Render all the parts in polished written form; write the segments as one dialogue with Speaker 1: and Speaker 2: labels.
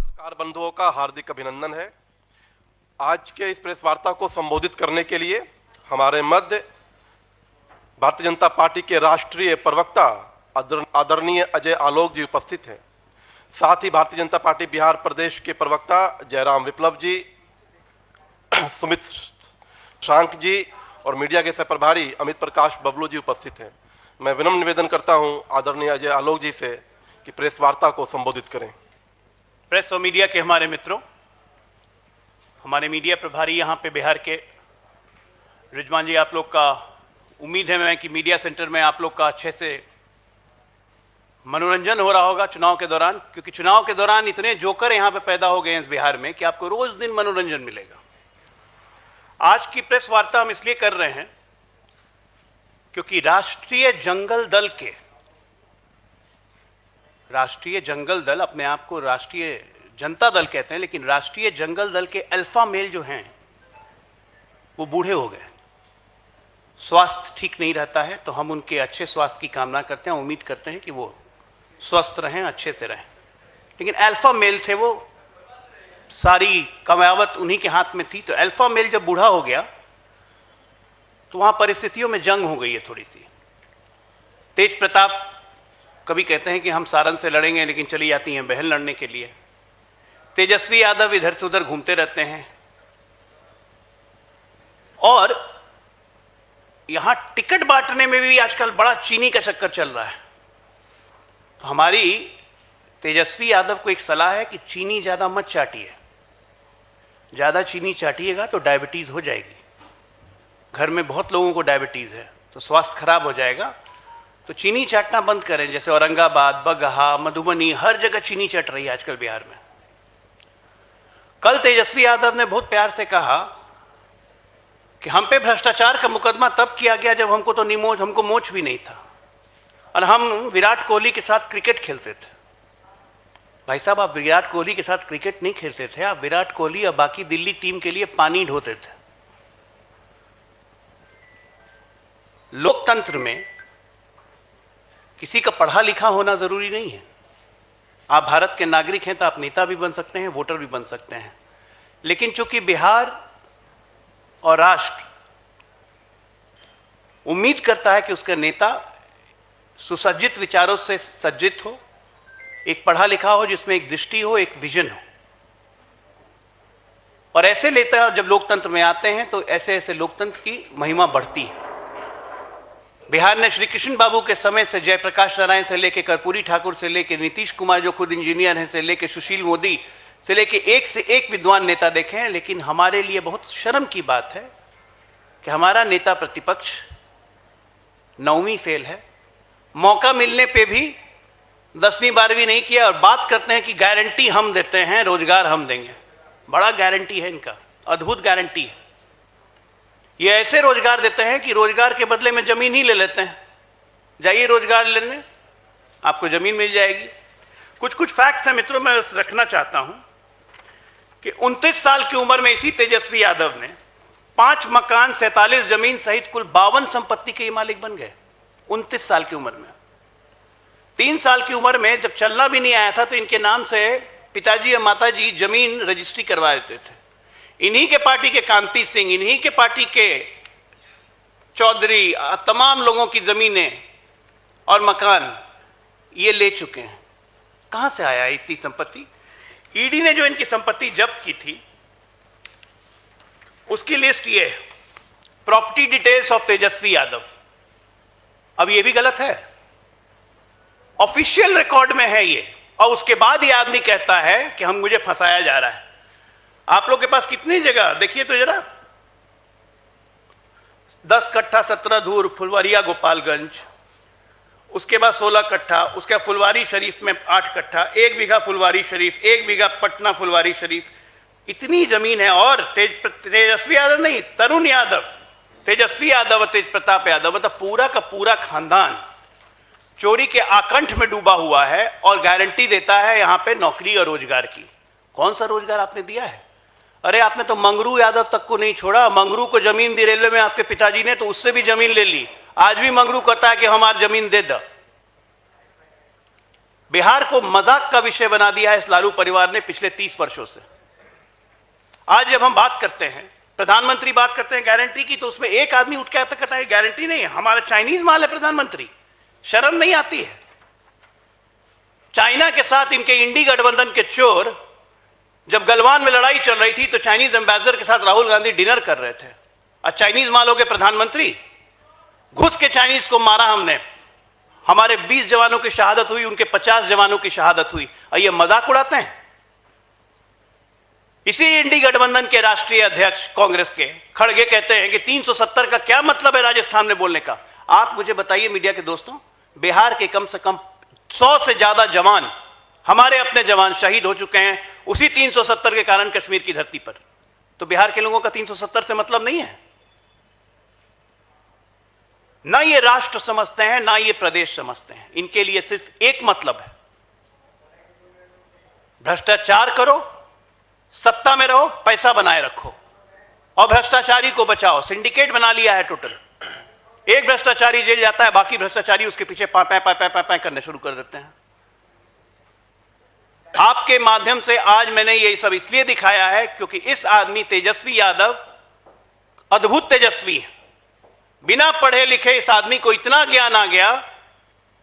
Speaker 1: Car बंधुओं का हार्दिक अभिनंदन है। आज के इस प्रेस वार्ता को संबोधित करने के लिए हमारे मध्य भारतीय जनता पार्टी के राष्ट्रीय प्रवक्ता आदरणीय अजय आलोक जी उपस्थित हैं। साथ ही भारतीय जनता पार्टी बिहार प्रदेश के प्रवक्ता जयराम विप्लव जी, सुमित शांक जी और मीडिया के सहप्रभारी अमित प्रकाश बबलू जी उपस्थित हैं। मैं विनम्र निवेदन करता हूं आदरणीय अजय आलोक जी से कि प्रेस वार्ता को संबोधित करें।
Speaker 2: प्रेस और मीडिया के हमारे मित्रों, हमारे मीडिया प्रभारी यहाँ पे बिहार के रिजवान जी, आप लोग का उम्मीद है मैं कि मीडिया सेंटर में आप लोग का अच्छे से मनोरंजन हो रहा होगा चुनाव के दौरान, क्योंकि चुनाव के दौरान इतने जोकर यहाँ पे पैदा हो गए हैं इस बिहार में कि आपको रोज दिन मनोरंजन मिलेगा। आज की प्रेस वार्ता हम इसलिए कर रहे हैं क्योंकि राष्ट्रीय जंगल दल अपने आप को राष्ट्रीय जनता दल कहते हैं, लेकिन राष्ट्रीय जंगल दल के अल्फा मेल जो हैं वो बूढ़े हो गए, स्वास्थ्य ठीक नहीं रहता है। तो हम उनके अच्छे स्वास्थ्य की कामना करते हैं, उम्मीद करते हैं कि वो स्वस्थ रहें, अच्छे से रहें। लेकिन अल्फा मेल थे, वो सारी कमावत उन्हीं के हाथ में थी। तो अल्फा मेल जब बूढ़ा हो गया तो वहां परिस्थितियों में जंग हो गई है थोड़ी सी। तेज प्रताप कभी कहते हैं कि हम सारन से लड़ेंगे, लेकिन चली जाती हैं बहन लड़ने के लिए। तेजस्वी यादव इधर से उधर घूमते रहते हैं और यहां टिकट बांटने में भी आजकल बड़ा चीनी का चक्कर चल रहा है। तो हमारी तेजस्वी यादव को एक सलाह है कि चीनी ज्यादा मत चाटिए, ज्यादा चीनी चाटिएगा तो डायबिटीज हो जाएगी। घर में बहुत लोगों को डायबिटीज है तो स्वास्थ्य खराब हो जाएगा। तो चीनी चाटना बंद करें। जैसे औरंगाबाद, बगहा, मधुबनी, हर जगह चीनी चट रही है आजकल बिहार में। कल तेजस्वी यादव ने बहुत प्यार से कहा कि हम पे भ्रष्टाचार का मुकदमा तब किया गया जब हमको मोच भी नहीं था और हम विराट कोहली के साथ क्रिकेट खेलते थे। भाई साहब, आप विराट कोहली के साथ क्रिकेट नहीं खेलते थे, आप विराट कोहली और बाकी दिल्ली टीम के लिए पानी ढोते थे। लोकतंत्र में किसी का पढ़ा लिखा होना जरूरी नहीं है। आप भारत के नागरिक हैं तो आप नेता भी बन सकते हैं, वोटर भी बन सकते हैं। लेकिन चूंकि बिहार और राष्ट्र उम्मीद करता है कि उसका नेता सुसज्जित विचारों से सज्जित हो, एक पढ़ा लिखा हो, जिसमें एक दृष्टि हो, एक विजन हो, और ऐसे नेता जब लोकतंत्र में आते हैं तो ऐसे ऐसे लोकतंत्र की महिमा बढ़ती है। बिहार ने श्री कृष्ण बाबू के समय से जयप्रकाश नारायण से लेकर कर्पूरी ठाकुर से लेकर नीतीश कुमार जो खुद इंजीनियर हैं से लेकर सुशील मोदी से लेकर एक से एक विद्वान नेता देखे हैं। लेकिन हमारे लिए बहुत शर्म की बात है कि हमारा नेता प्रतिपक्ष 9वीं फेल है। मौका मिलने पे भी 10वीं 12वीं नहीं किया और बात करते हैं कि गारंटी हम देते हैं, रोजगार हम देंगे। बड़ा गारंटी है इनका, अद्भुत गारंटी है। ये ऐसे रोजगार देते हैं कि रोजगार के बदले में जमीन ही ले लेते हैं। जाइए रोजगार लेने, आपको जमीन मिल जाएगी। कुछ फैक्ट्स हैं मित्रों, मैं रखना चाहता हूं कि 29 साल की उम्र में इसी तेजस्वी यादव ने 5 मकान, 47 जमीन सहित कुल 52 संपत्ति के मालिक बन गए 29 साल की उम्र में। 3 साल की उम्र में जब चलना भी नहीं आया था तो इनके नाम से पिताजी और माताजी जमीन रजिस्ट्री करवा देते थे। इन्हीं के पार्टी के कांति सिंह, इन्हीं के पार्टी के चौधरी, तमाम लोगों की जमीनें और मकान ये ले चुके हैं। कहां से आया इतनी संपत्ति? ईडी ने जो इनकी संपत्ति जब्त की थी उसकी लिस्ट ये, property details of Tejashwi Yadav. अब ये भी गलत है, ऑफिशियल रिकॉर्ड में है ये, और उसके बाद ये आदमी कहता है कि मुझे फंसाया जा रहा है। आप लोग के पास कितनी जगह देखिए तो जरा, 10 कट्ठा 17 धूर फुलवारिया गोपालगंज, उसके बाद 16 कट्ठा, उसके बाद फुलवारी शरीफ में 8 कट्ठा, 1 बीघा फुलवारी शरीफ, 1 बीघा पटना फुलवारी शरीफ, इतनी जमीन है। और तेजस्वी यादव नहीं, तरुण यादव, तेजस्वी यादव, तेज प्रताप यादव, मतलब पूरा का पूरा खानदान चोरी के आकंठ में डूबा हुआ है और गारंटी देता है यहां पे नौकरी और रोजगार की। कौन सा रोजगार आपने दिया है? अरे आपने तो मंगरू यादव तक को नहीं छोड़ा। मंगरू को जमीन दी रेलवे में आपके पिताजी ने, तो उससे भी जमीन ले ली। आज भी मंगरू कहता है कि हमारी जमीन दे दो। बिहार को मजाक का विषय बना दिया है इस लालू परिवार ने पिछले 30 वर्षों से। आज जब हम बात करते हैं, प्रधानमंत्री बात करते हैं गारंटी की, तो उसमें एक आदमी उठ के आता कहता है गारंटी नहीं है, हमारा चाइनीज माल है। प्रधानमंत्री, शर्म नहीं आती है? चाइना के साथ इनके इंडी गठबंधन के चोर जब गलवान में लड़ाई चल रही थी तो चाइनीज एम्बेसडर के साथ राहुल गांधी डिनर कर रहे थे, और चाइनीज माल हो गए प्रधानमंत्री। घुस के चाइनीज को मारा हमने, हमारे 20 जवानों की शहादत हुई, उनके 50 जवानों की शहादत हुई, और ये मजाक उड़ाते हैं। इसी इंडी गठबंधन के राष्ट्रीय अध्यक्ष कांग्रेस के खड़गे कहते हैं कि 370 का क्या मतलब है राजस्थान में बोलने का। आप मुझे बताइए मीडिया के दोस्तों, बिहार के कम से कम 100 से ज्यादा जवान, हमारे अपने जवान शहीद हो चुके हैं उसी 370 के कारण कश्मीर की धरती पर। तो बिहार के लोगों का 370 से मतलब नहीं है? ना ये राष्ट्र समझते हैं, ना ये प्रदेश समझते हैं। इनके लिए सिर्फ एक मतलब है, भ्रष्टाचार करो, सत्ता में रहो, पैसा बनाए रखो और भ्रष्टाचारी को बचाओ। सिंडिकेट बना लिया है टोटल। एक भ्रष्टाचारी जेल जाता है, बाकी भ्रष्टाचारी उसके पीछे पै करने शुरू कर देते हैं। आपके माध्यम से आज मैंने ये सब इसलिए दिखाया है क्योंकि इस आदमी तेजस्वी यादव अद्भुत तेजस्वी है। बिना पढ़े लिखे इस आदमी को इतना ज्ञान आ गया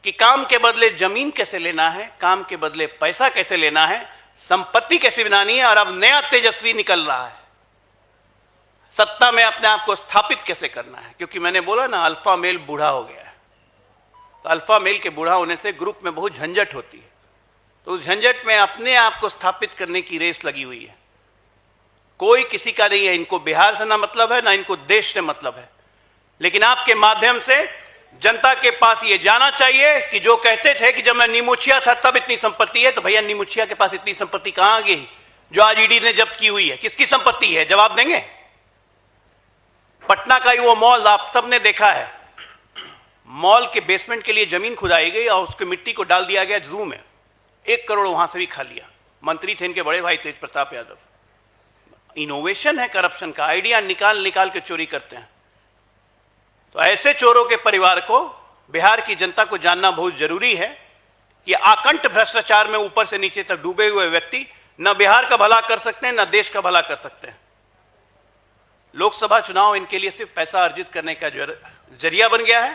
Speaker 2: कि काम के बदले जमीन कैसे लेना है, काम के बदले पैसा कैसे लेना है, संपत्ति कैसे बनानी है, और अब नया तेजस्वी निकल रहा है, सत्ता में अपने आप को स्थापित कैसे करना है। क्योंकि मैंने बोला ना, अल्फा मेल बूढ़ा हो गया है। तो अल्फा मेल के बूढ़ा होने से ग्रुप में बहुत झंझट होती है, तो उस झंझट में अपने आप को स्थापित करने की रेस लगी हुई है। कोई किसी का नहीं है, इनको बिहार से ना मतलब है, ना इनको देश से मतलब है। लेकिन आपके माध्यम से जनता के पास ये जाना चाहिए कि जो कहते थे कि जब मैं नीमुछिया था तब इतनी संपत्ति है, तो भैया नीमुछिया के पास इतनी संपत्ति कहां आ गई जो आज ईडी ने जब्त की हुई है? किसकी संपत्ति है? जवाब देंगे? पटना का ही वो मॉल आप सबने देखा है, मॉल के बेसमेंट के लिए जमीन खुदाई गई और उसकी मिट्टी को डाल दिया गया जू में। 1 करोड़ वहां से भी खा लिया। मंत्री थे इनके बड़े भाई तेज प्रताप यादव। इनोवेशन है करप्शन का, आइडिया निकाल निकाल के चोरी करते हैं। तो ऐसे चोरों के परिवार को बिहार की जनता को जानना बहुत जरूरी है कि आकंठ भ्रष्टाचार में ऊपर से नीचे तक डूबे हुए व्यक्ति न बिहार का भला कर सकते हैं, न देश का भला कर सकते हैं। लोकसभा चुनाव इनके लिए सिर्फ पैसा अर्जित करने का जरिया बन गया है।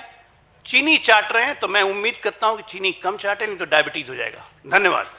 Speaker 2: चीनी चाट रहे हैं, तो मैं उम्मीद करता हूं कि चीनी कम चाटे, नहीं तो डायबिटीज हो जाएगा। धन्यवाद।